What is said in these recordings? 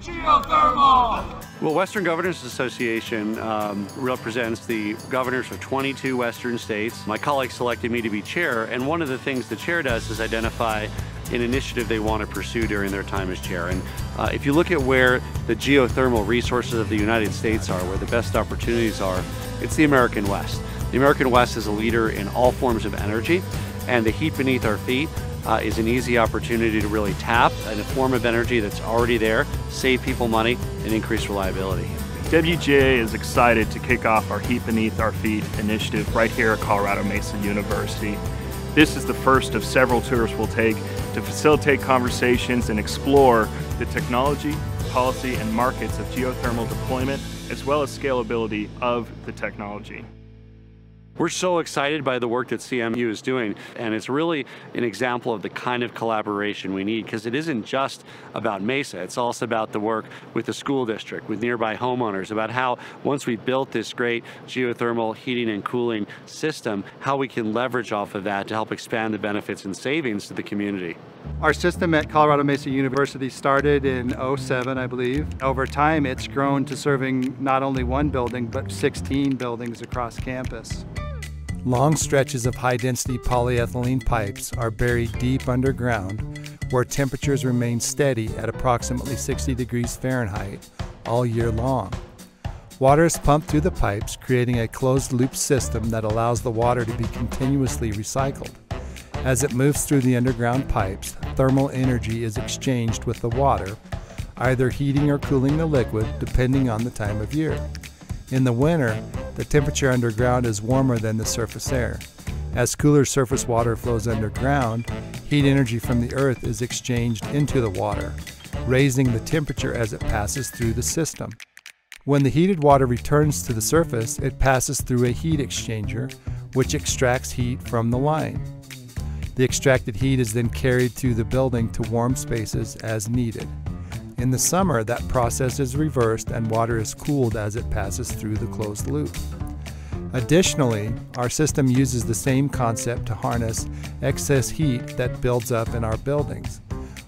Geothermal! Well, Western Governors Association represents the governors of 22 Western states. My colleagues selected me to be chair, and one of the things the chair does is identify an initiative they want to pursue during their time as chair. And if you look at where the geothermal resources of the United States are, where the best opportunities are, it's the American West. The American West is a leader in all forms of energy, and the heat beneath our feet is an easy opportunity to really tap a form of energy that's already there, save people money, and increase reliability. WGA is excited to kick off our Heat Beneath Our Feet initiative right here at Colorado Mesa University. This is the first of several tours we'll take to facilitate conversations and explore the technology, policy, and markets of geothermal deployment, as well as scalability of the technology. We're so excited by the work that CMU is doing, and it's really an example of the kind of collaboration we need, because it isn't just about Mesa, it's also about the work with the school district, with nearby homeowners, about how once we built this great geothermal heating and cooling system, how we can leverage off of that to help expand the benefits and savings to the community. Our system at Colorado Mesa University started in '07, I believe. Over time, it's grown to serving not only one building, but 16 buildings across campus. Long stretches of high-density polyethylene pipes are buried deep underground, where temperatures remain steady at approximately 60 degrees Fahrenheit all year long. Water is pumped through the pipes, creating a closed-loop system that allows the water to be continuously recycled. As it moves through the underground pipes, thermal energy is exchanged with the water, either heating or cooling the liquid, depending on the time of year. In the winter, the temperature underground is warmer than the surface air. As cooler surface water flows underground, heat energy from the earth is exchanged into the water, raising the temperature as it passes through the system. When the heated water returns to the surface, it passes through a heat exchanger, which extracts heat from the line. The extracted heat is then carried through the building to warm spaces as needed. In the summer, that process is reversed and water is cooled as it passes through the closed loop. Additionally, our system uses the same concept to harness excess heat that builds up in our buildings.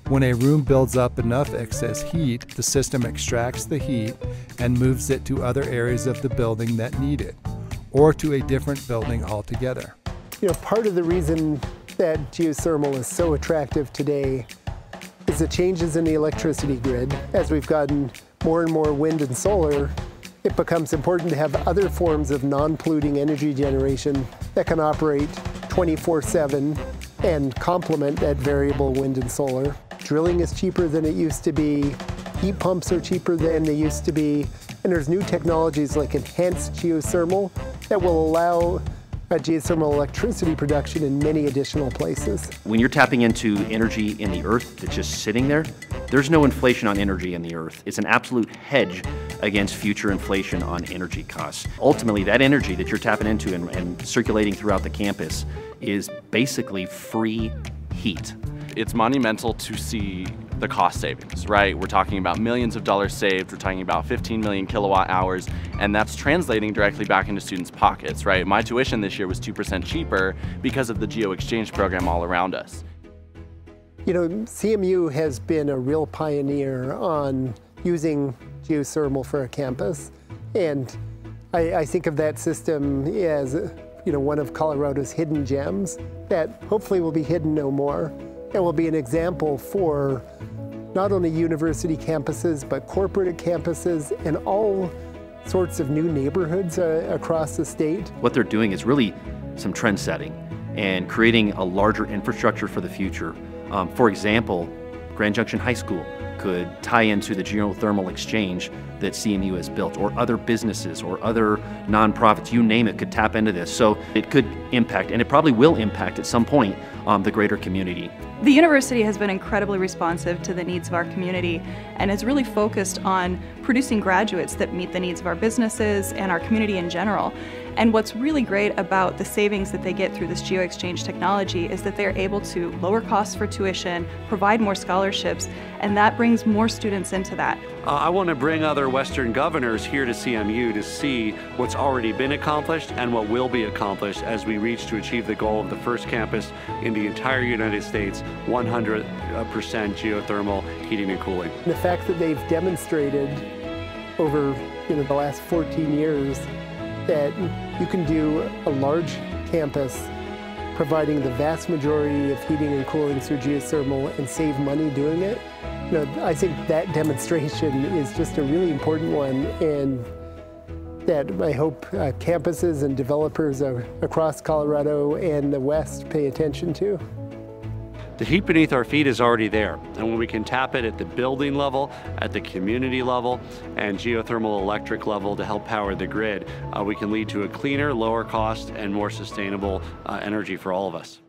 When a room builds up enough excess heat, the system extracts the heat and moves it to other areas of the building that need it, or to a different building altogether. You know, part of the reason that geothermal is so attractive today is the changes in the electricity grid. As we've gotten more and more wind and solar, it becomes important to have other forms of non-polluting energy generation that can operate 24/7 and complement that variable wind and solar. Drilling is cheaper than it used to be, heat pumps are cheaper than they used to be, and there's new technologies like enhanced geothermal that will allow geothermal electricity production in many additional places. When you're tapping into energy in the earth that's just sitting there, there's no inflation on energy in the earth. It's an absolute hedge against future inflation on energy costs. Ultimately, that energy that you're tapping into and circulating throughout the campus is basically free heat. It's monumental to see the cost savings, right? We're talking about millions of dollars saved, we're talking about 15 million kilowatt hours, and that's translating directly back into students' pockets, right? My tuition this year was 2% cheaper because of the Geo-Exchange program all around us. You know, CMU has been a real pioneer on using geothermal for a campus, and I think of that system as, you know, one of Colorado's hidden gems that hopefully will be hidden no more, and will be an example for not only university campuses, but corporate campuses and all sorts of new neighborhoods across the state. What they're doing is really some trend setting and creating a larger infrastructure for the future. For example, Grand Junction High School could tie into the geothermal exchange that CMU has built, or other businesses or other nonprofits, you name it, could tap into this. So it could impact, and it probably will impact at some point, the greater community. The university has been incredibly responsive to the needs of our community and is really focused on producing graduates that meet the needs of our businesses and our community in general. And what's really great about the savings that they get through this Geo-Exchange technology is that they're able to lower costs for tuition, provide more scholarships, and that brings more students into that. I want to bring other Western governors here to CMU to see what's already been accomplished and what will be accomplished as we reach to achieve the goal of the first campus in the entire United States, 100% geothermal heating and cooling. The fact that they've demonstrated over the last 14 years that you can do a large campus providing the vast majority of heating and cooling through geothermal and save money doing it. I think that demonstration is just a really important one, and that I hope campuses and developers across Colorado and the West pay attention to. The heat beneath our feet is already there, and when we can tap it at the building level, at the community level, and geothermal electric level to help power the grid, we can lead to a cleaner, lower cost, and more sustainable energy for all of us.